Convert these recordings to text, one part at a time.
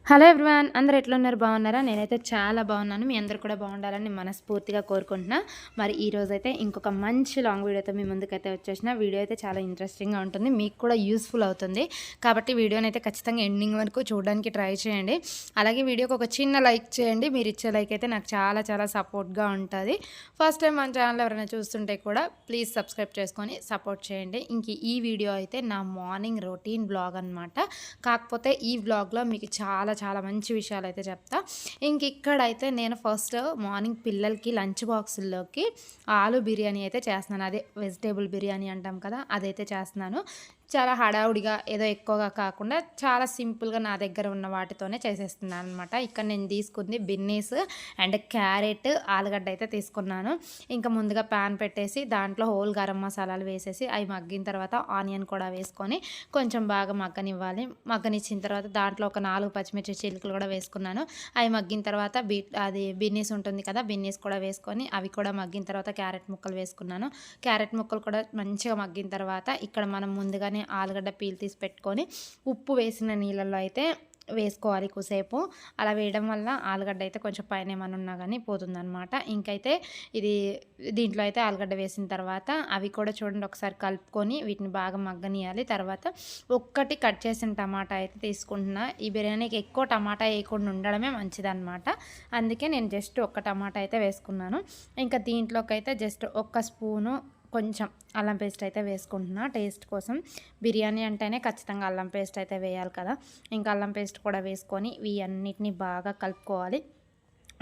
Hello everyone, అందరూ ఎట్లున్నారు? బాగున్నారా? నేనైతే చాలా బాగున్నాను. మీ అందరూ కూడా బాగుండాలని మనస్ఫూర్తిగా కోరుకుంటున్నా. మరి ఈరోజైతే ఇంకొక మంచి లాంగ్ వీడియోతో మీ ముందుకైతే వచ్చేసిన. వీడియో అయితే చాలా ఇంట్రెస్టింగ్గా ఉంటుంది, మీకు కూడా యూస్ఫుల్ అవుతుంది. కాబట్టి వీడియోని అయితే ఖచ్చితంగా ఎండింగ్ వరకు చూడడానికి ట్రై చేయండి. అలాగే వీడియోకి ఒక చిన్న లైక్ చేయండి. మీరు ఇచ్చే లైక్ అయితే నాకు చాలా చాలా సపోర్ట్గా ఉంటుంది. ఫస్ట్ టైం మన ఛానల్ ఎవరైనా చూస్తుంటే కూడా ప్లీజ్ సబ్స్క్రైబ్ చేసుకొని సపోర్ట్ చేయండి. ఇంక ఈ వీడియో అయితే నా మార్నింగ్ రొటీన్ బ్లాగ్ అనమాట. కాకపోతే ఈ బ్లాగ్లో మీకు చాలా చాలా మంచి విషయాలు అయితే చెప్తా. ఇంక ఇక్కడైతే నేను ఫస్ట్ మార్నింగ్ పిల్లలకి లంచ్ బాక్సుల్లోకి ఆలు బిర్యానీ అయితే చేస్తున్నాను. అదే వెజిటేబుల్ బిర్యానీ అంటాం కదా, అదైతే చేస్తున్నాను. చాలా హడావుడిగా ఏదో ఎక్కువగా కాకుండా చాలా సింపుల్గా నా దగ్గర ఉన్న వాటితోనే చేసేస్తున్నాను అనమాట. ఇక్కడ నేను తీసుకుంది బిన్నీస్ అండ్ క్యారెట్, ఆలుగడ్డ అయితే తీసుకున్నాను. ఇంకా ముందుగా ప్యాన్ పెట్టేసి దాంట్లో హోల్ గరం మసాలాలు వేసేసి అవి మగ్గిన తర్వాత ఆనియన్ కూడా వేసుకొని కొంచెం బాగా మగ్గనివ్వాలి. మగ్గనిచ్చిన తర్వాత దాంట్లో ఒక 4 పచ్చిమిర్చి చీలికలు కూడా వేసుకున్నాను. అవి మగ్గిన తర్వాత అది బిన్నీస్ ఉంటుంది కదా, బిన్నీస్ కూడా వేసుకొని అవి కూడా మగ్గిన తర్వాత క్యారెట్ ముక్కలు వేసుకున్నాను. క్యారెట్ ముక్కలు కూడా మంచిగా మగ్గిన తర్వాత ఇక్కడ మనం ముందుగానే ఆలుగడ్డ పీల్ తీసి పెట్టుకొని ఉప్పు వేసిన నీళ్ళల్లో అయితే వేసుకోవాలి కూసేపు. అలా వేయడం వల్ల ఆలుగడ్డ అయితే కొంచెం పైన ఏమైనా ఉన్నా కానీ పోతుందన్నమాట. ఇంకైతే దీంట్లో అయితే ఆలుగడ్డ వేసిన తర్వాత అవి కూడా చూడండి ఒకసారి కలుపుకొని వీటిని బాగా మగ్గనియాలి. తర్వాత ఒక్కటి కట్ చేసిన టమాటా అయితే తీసుకుంటున్నా. ఈ బిర్యానీకి ఎక్కువ టమాటా వేయకుండా ఉండడమే మంచిదన్నమాట. అందుకే నేను జస్ట్ ఒక్క టమాటా అయితే వేసుకున్నాను. ఇంకా దీంట్లోకి అయితే జస్ట్ ఒక్క స్పూను కొంచెం అల్లం పేస్ట్ అయితే వేసుకుంటున్నా టేస్ట్ కోసం. బిర్యానీ అంటేనే ఖచ్చితంగా అల్లం పేస్ట్ అయితే వేయాలి కదా. ఇంకా అల్లం పేస్ట్ కూడా వేసుకొని ఇవన్నిటిని బాగా కలుపుకోవాలి.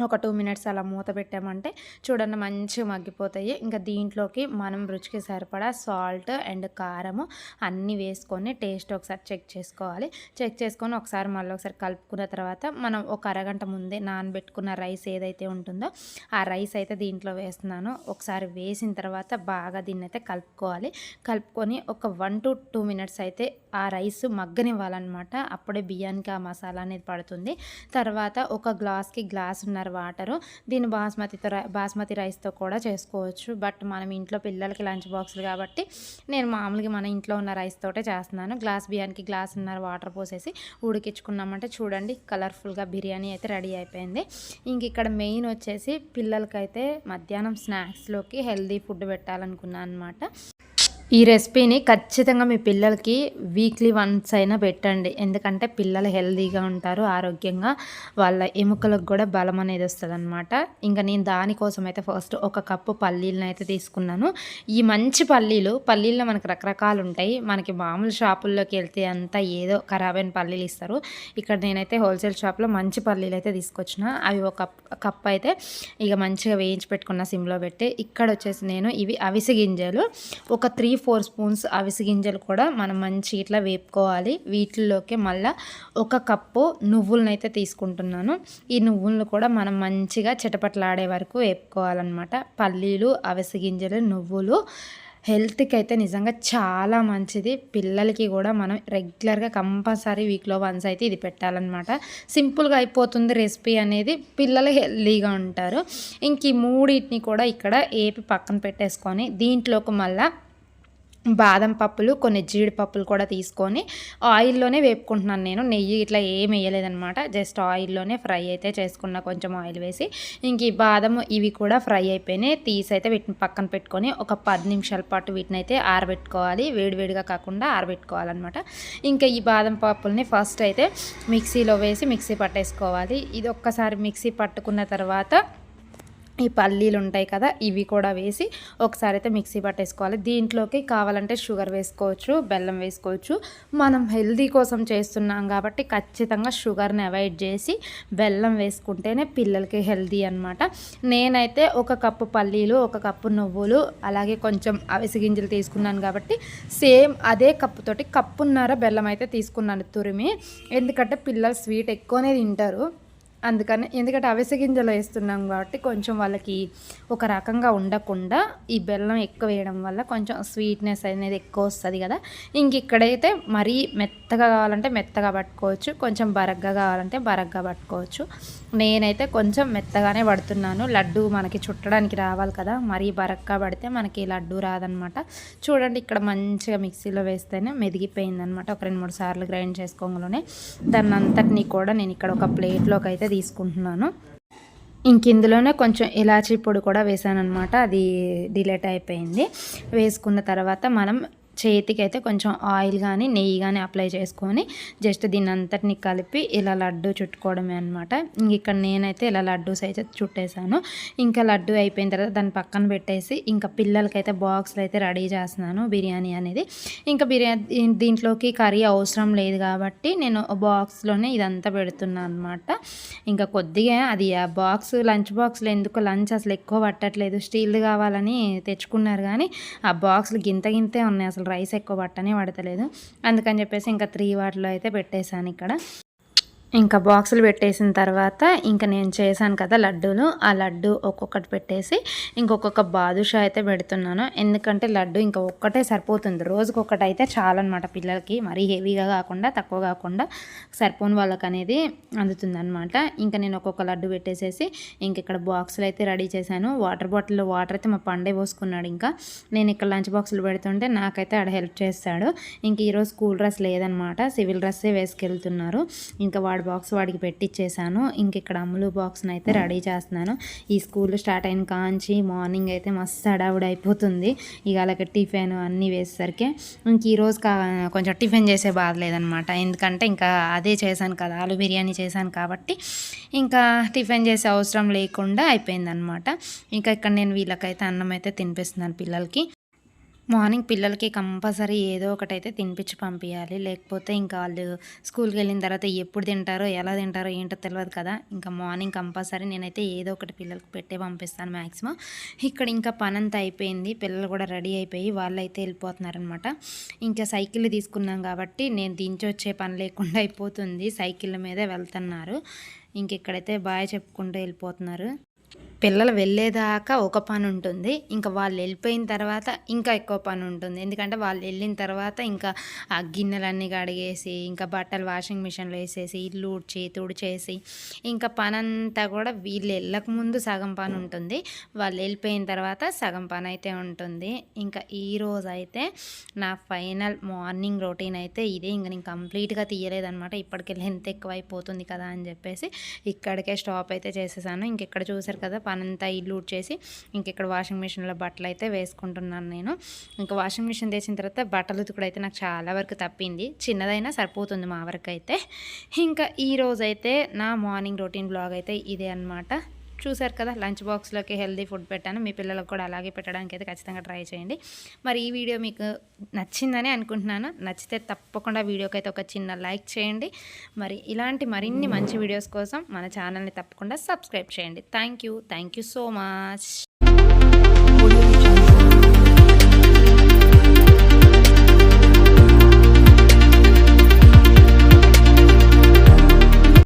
ఒక 2 మినిట్స్ అలా మూత పెట్టామంటే చూడండి మంచిగా మగ్గిపోతాయి. ఇంకా దీంట్లోకి మనం రుచికి సరిపడా సాల్ట్ అండ్ కారము అన్నీ వేసుకొని టేస్ట్ ఒకసారి చెక్ చేసుకోవాలి. చెక్ చేసుకొని ఒకసారి మళ్ళీ ఒకసారి కలుపుకున్న తర్వాత మనం ఒక అరగంట ముందే నానబెట్టుకున్న రైస్ ఏదైతే ఉంటుందో ఆ రైస్ అయితే దీంట్లో వేస్తున్నాను. ఒకసారి వేసిన తర్వాత బాగా దీన్ని అయితే కలుపుకోవాలి. కలుపుకొని ఒక 1 to 2 మినిట్స్ అయితే ఆ రైస్ మగ్గనివ్వాలన్నమాట. అప్పుడే బియ్యానికి ఆ మసాలా అనేది పడుతుంది. తర్వాత ఒక గ్లాస్కి గ్లాసున్నర వాటరు. దీన్ని బాస్మతి రైస్తో కూడా చేసుకోవచ్చు. బట్ మనం ఇంట్లో పిల్లలకి లంచ్ బాక్సులు కాబట్టి నేను మామూలుగా మన ఇంట్లో ఉన్న రైస్ తోటే చేస్తున్నాను. గ్లాస్ బియ్యానికి గ్లాసున్నర వాటర్ పోసేసి ఉడికించుకున్నామంటే చూడండి కలర్ఫుల్గా బిర్యానీ అయితే రెడీ అయిపోయింది. ఇంక ఇక్కడ మెయిన్ వచ్చేసి పిల్లలకైతే మధ్యాహ్నం స్నాక్స్లోకి హెల్దీ ఫుడ్ పెట్టాలనుకున్నాను అనమాట. ఈ రెసిపీని ఖచ్చితంగా మీ పిల్లలకి వీక్లీ వన్స్ అయినా పెట్టండి. ఎందుకంటే పిల్లలు హెల్తీగా ఉంటారు, ఆరోగ్యంగా, వాళ్ళ ఎముకలకు కూడా బలం అనేది వస్తుంది అనమాట. ఇంకా నేను దానికోసం అయితే ఫస్ట్ ఒక కప్పు పల్లీలను అయితే తీసుకున్నాను. ఈ మంచి పల్లీల్లో మనకు రకరకాలు ఉంటాయి. మనకి మామూలు షాపుల్లోకి వెళ్తే అంతా ఏదో ఖరాబైన పల్లీలు ఇస్తారు. ఇక్కడ నేనైతే హోల్సేల్ షాప్లో మంచి పల్లీలు అయితే తీసుకొచ్చిన. అవి ఒక కప్ అయితే ఇక మంచిగా వేయించి పెట్టుకున్న సిమ్లో పెట్టి. ఇక్కడ వచ్చేసి నేను ఇవి అవిసె గింజలు ఒక 3-4 స్పూన్స్ అవిసె గింజలు కూడా మనం మంచి ఇట్లా వేపుకోవాలి. వీటిల్లోకి మళ్ళీ ఒక కప్పు నువ్వులను అయితే తీసుకుంటున్నాను. ఈ నువ్వులను కూడా మనం మంచిగా చిటపట్లాడే వరకు వేపుకోవాలన్నమాట. పల్లీలు, అవిసె గింజలు, నువ్వులు హెల్త్కి అయితే నిజంగా చాలా మంచిది. పిల్లలకి కూడా మనం రెగ్యులర్గా కంపల్సరీ వీక్లో వన్స్ అయితే ఇది పెట్టాలన్నమాట. సింపుల్గా అయిపోతుంది రెసిపీ అనేది, పిల్లలు హెల్తీగా ఉంటారు. ఇంక ఈ మూడింటిని కూడా ఇక్కడ ఏపి పక్కన పెట్టేసుకొని దీంట్లోకి మళ్ళీ బాదం పప్పులు, కొన్ని జీడిపప్పులు కూడా తీసుకొని ఆయిల్లోనే వేపుకుంటున్నాను నేను. నెయ్యి ఇట్లా ఏం వేయలేదనమాట. జస్ట్ ఆయిల్లోనే ఫ్రై అయితే చేసుకున్న, కొంచెం ఆయిల్ వేసి. ఇంక ఈ బాదం ఇవి కూడా ఫ్రై అయిపోయినాయి. తీసి అయితే వీటిని పక్కన పెట్టుకొని ఒక 10 నిమిషాల పాటు వీటిని అయితే ఆరబెట్టుకోవాలి. వేడివేడిగా కాకుండా ఆరబెట్టుకోవాలన్నమాట. ఇంకా ఈ బాదం పప్పుల్ని ఫస్ట్ అయితే మిక్సీలో వేసి మిక్సీ పట్టేసుకోవాలి. ఇది ఒక్కసారి మిక్సీ పట్టుకున్న తర్వాత ఈ పల్లీలు ఉంటాయి కదా, ఇవి కూడా వేసి ఒకసారి అయితే మిక్సీ పట్టేసుకోవాలి. దీంట్లోకి కావాలంటే షుగర్ వేసుకోవచ్చు, బెల్లం వేసుకోవచ్చు. మనం హెల్దీ కోసం చేస్తున్నాం కాబట్టి ఖచ్చితంగా షుగర్ని అవాయిడ్ చేసి బెల్లం వేసుకుంటేనే పిల్లలకి హెల్దీ అనమాట. నేనైతే ఒక కప్పు పల్లీలు, ఒక కప్పు నువ్వులు, అలాగే కొంచెం అవిసె గింజలు తీసుకున్నాను కాబట్టి సేమ్ అదే కప్పుతోటి కప్పున్నర బెల్లం అయితే తీసుకున్నాను తురిమి. ఎందుకంటే పిల్లలు స్వీట్ ఎక్కువనే తింటారు. అందుకని ఎందుకంటే అవిసె గింజలు వేస్తున్నాం కాబట్టి కొంచెం వాళ్ళకి ఒక రకంగా ఉండకుండా ఈ బెల్లం ఎక్కువ వేయడం వల్ల కొంచెం స్వీట్నెస్ అనేది ఎక్కువ వస్తుంది కదా. ఇంక ఇక్కడైతే మరీ మెత్తగా కావాలంటే మెత్తగా పట్టుకోవచ్చు, కొంచెం బరగ్గా కావాలంటే బరగ్గా పట్టుకోవచ్చు. నేనైతే కొంచెం మెత్తగానే పడుతున్నాను. లడ్డు మనకి చుట్టడానికి రావాలి కదా, మరీ బరగ్గా పడితే మనకి లడ్డు రాదనమాట. చూడండి ఇక్కడ మంచిగా మిక్సీలో వేస్తేనే మెదిగిపోయిందనమాట. ఒక 2-3 సార్లు గ్రైండ్ చేసుకోగానే దాన్ని అంతటినీ కూడా నేను ఇక్కడ ఒక ప్లేట్లోకి అయితే తీసుకుంటున్నాను. ఇంక ఇందులోనే కొంచెం ఇలాచీ పొడి కూడా వేసాను అనమాట. అది డిలీట్ అయిపోయింది. వేసుకున్న తర్వాత మనం చేతికి అయితే కొంచెం ఆయిల్ కానీ నెయ్యి కానీ అప్లై చేసుకొని జస్ట్ దీన్ని అంతటిని కలిపి ఇలా లడ్డు చుట్టుకోవడమే అనమాట. ఇంక ఇక్కడ నేనైతే ఇలా లడ్డూస్ అయితే చుట్టేసాను. ఇంకా లడ్డు అయిపోయిన తర్వాత దాన్ని పక్కన పెట్టేసి ఇంకా పిల్లలకైతే బాక్స్లో అయితే రెడీ చేస్తున్నాను బిర్యానీ అనేది. ఇంకా బిర్యానీ దీంట్లోకి కర్రీ అవసరం లేదు కాబట్టి నేను బాక్స్లోనే ఇదంతా పెడుతున్నాను అనమాట. ఇంకా కొద్దిగా అది ఆ బాక్స్ లంచ్ బాక్స్లో ఎందుకో లంచ్ అసలు ఎక్కువ పట్టట్లేదు, స్టీల్ది కావాలని తెచ్చుకున్నారు కానీ ఆ బాక్స్లు గింతే ఉన్నాయి, అసలు రైస్ ఎక్కువ పడతలేదు. అందుకని చెప్పేసి ఇంకా 3 వాటిలో అయితే పెట్టేశాను ఇక్కడ. ఇంకా బాక్సులు పెట్టేసిన తర్వాత ఇంకా నేను చేశాను కదా లడ్డూలు, ఆ లడ్డు ఒక్కొక్కటి పెట్టేసి ఇంకొక బాదుషా అయితే పెడుతున్నాను. ఎందుకంటే లడ్డు ఇంకా ఒక్కటే సరిపోతుంది, రోజుకొకటి అయితే చాలన్నమాట పిల్లలకి. మరీ హెవీగా కాకుండా తక్కువ కాకుండా సరిపోని వాళ్ళకి అనేది అందుతుందన్నమాట. ఇంకా నేను ఒక్కొక్క లడ్డు పెట్టేసేసి ఇంక ఇక్కడ బాక్సులు అయితే రెడీ చేశాను. వాటర్ బాటిల్లో వాటర్ అయితే మా పండే పోసుకున్నాడు. ఇంకా నేను ఇక్కడ లంచ్ బాక్సులు పెడుతుంటే నాకైతే ఆడ హెల్ప్ చేస్తాడు. ఇంక ఈరోజు స్కూల్ డ్రెస్ లేదనమాట, సివిల్ డ్రెస్సే వేసుకెళ్తున్నారు. ఇంకా బాక్స్ వాడికి పెట్టిచ్చేసాను. ఇంక ఇక్కడ అమ్ములు బాక్స్ని అయితే రెడీ చేస్తున్నాను. ఈ స్కూల్ స్టార్ట్ అయిన కాంచి మార్నింగ్ అయితే మస్తు హడావుడి అయిపోతుంది. ఇక అలాగే టిఫిన్ అన్నీ వేసేసరికి ఇంక ఈరోజు కొంచెం టిఫిన్ చేసే బాధ లేదనమాట. ఎందుకంటే ఇంకా అదే చేశాను కదా, ఆలు బిర్యానీ చేశాను కాబట్టి ఇంకా టిఫిన్ చేసే అవసరం లేకుండా అయిపోయిందనమాట. ఇంకా ఇక్కడ నేను వీళ్ళకైతే అన్నం అయితే తినిపిస్తున్నాను పిల్లలకి. మార్నింగ్ పిల్లలకి కంపల్సరీ ఏదో ఒకటైతే తినిపించి పంపించాలి, లేకపోతే ఇంకా వాళ్ళు స్కూల్కి వెళ్ళిన తర్వాత ఎప్పుడు తింటారో ఎలా తింటారో ఏంటో తెలియదు కదా. ఇంకా మార్నింగ్ కంపల్సరీ నేనైతే ఏదో ఒకటి పిల్లలకు పెట్టే పంపిస్తాను మ్యాక్సిమం. ఇక్కడ ఇంకా పనంతా అయిపోయింది, పిల్లలు కూడా రెడీ అయిపోయి వాళ్ళు అయితే వెళ్ళిపోతున్నారనమాట. ఇంకా సైకిల్ తీసుకున్నాం కాబట్టి నేను దించి వచ్చే పని లేకుండా అయిపోతుంది, సైకిళ్ళ మీదే వెళ్తున్నారు. ఇంక ఇక్కడైతే బాయ్ చెప్పుకుంటూ వెళ్ళిపోతున్నారు. పిల్లలు వెళ్ళేదాకా ఒక పని ఉంటుంది, ఇంకా వాళ్ళు వెళ్ళిపోయిన తర్వాత ఇంకా ఎక్కువ పని ఉంటుంది. ఎందుకంటే వాళ్ళు వెళ్ళిన తర్వాత ఇంకా ఆ గిన్నెలన్నీ కడిగేసి ఇంకా బట్టలు వాషింగ్ మిషన్లో వేసేసి ఇల్లు ఊడ్చి తుడిచేసి ఇంకా పని అంతా కూడా వీళ్ళు వెళ్ళకముందు సగం పని ఉంటుంది, వాళ్ళు వెళ్ళిపోయిన తర్వాత సగం పని అయితే ఉంటుంది. ఇంకా ఈరోజు అయితే నా ఫైనల్ మార్నింగ్ రొటీన్ అయితే ఇదే. ఇంకా నేను కంప్లీట్గా తీయలేదనమాట, ఇప్పటికే లెంత్ ఎక్కువ అయిపోతుంది కదా అని చెప్పేసి ఇక్కడికే స్టాప్ అయితే చేసేసాను. ఇంక ఇక్కడ చూసారు కదా పనంతా ఇల్లు ఊడ్చేసి ఇంక ఇక్కడ వాషింగ్ మిషన్లో బట్టలు అయితే వేసుకుంటున్నాను నేను. ఇంకా వాషింగ్ మిషన్ తెచ్చిన తర్వాత బట్టలు ఉతుకుడు అయితే నాకు చాలా వరకు తప్పింది, చిన్నదైనా సరిపోతుంది మా వరకు అయితే. ఇంకా ఈరోజైతే నా మార్నింగ్ రొటీన్ బ్లాగ్ అయితే ఇదే అనమాట. చూసారు కదా, లంచ్ బాక్స్లోకి హెల్దీ ఫుడ్ పెట్టాను, మీ పిల్లలకు కూడా అలాగే పెట్టడానికి అయితే ఖచ్చితంగా ట్రై చేయండి. మరి ఈ వీడియో మీకు నచ్చిందని అనుకుంటున్నాను. నచ్చితే తప్పకుండా వీడియోకి అయితే ఒక చిన్న లైక్ చేయండి. మరి ఇలాంటి మరిన్ని మంచి వీడియోస్ కోసం మన ఛానల్ని తప్పకుండా సబ్స్క్రైబ్ చేయండి. Thank you so much.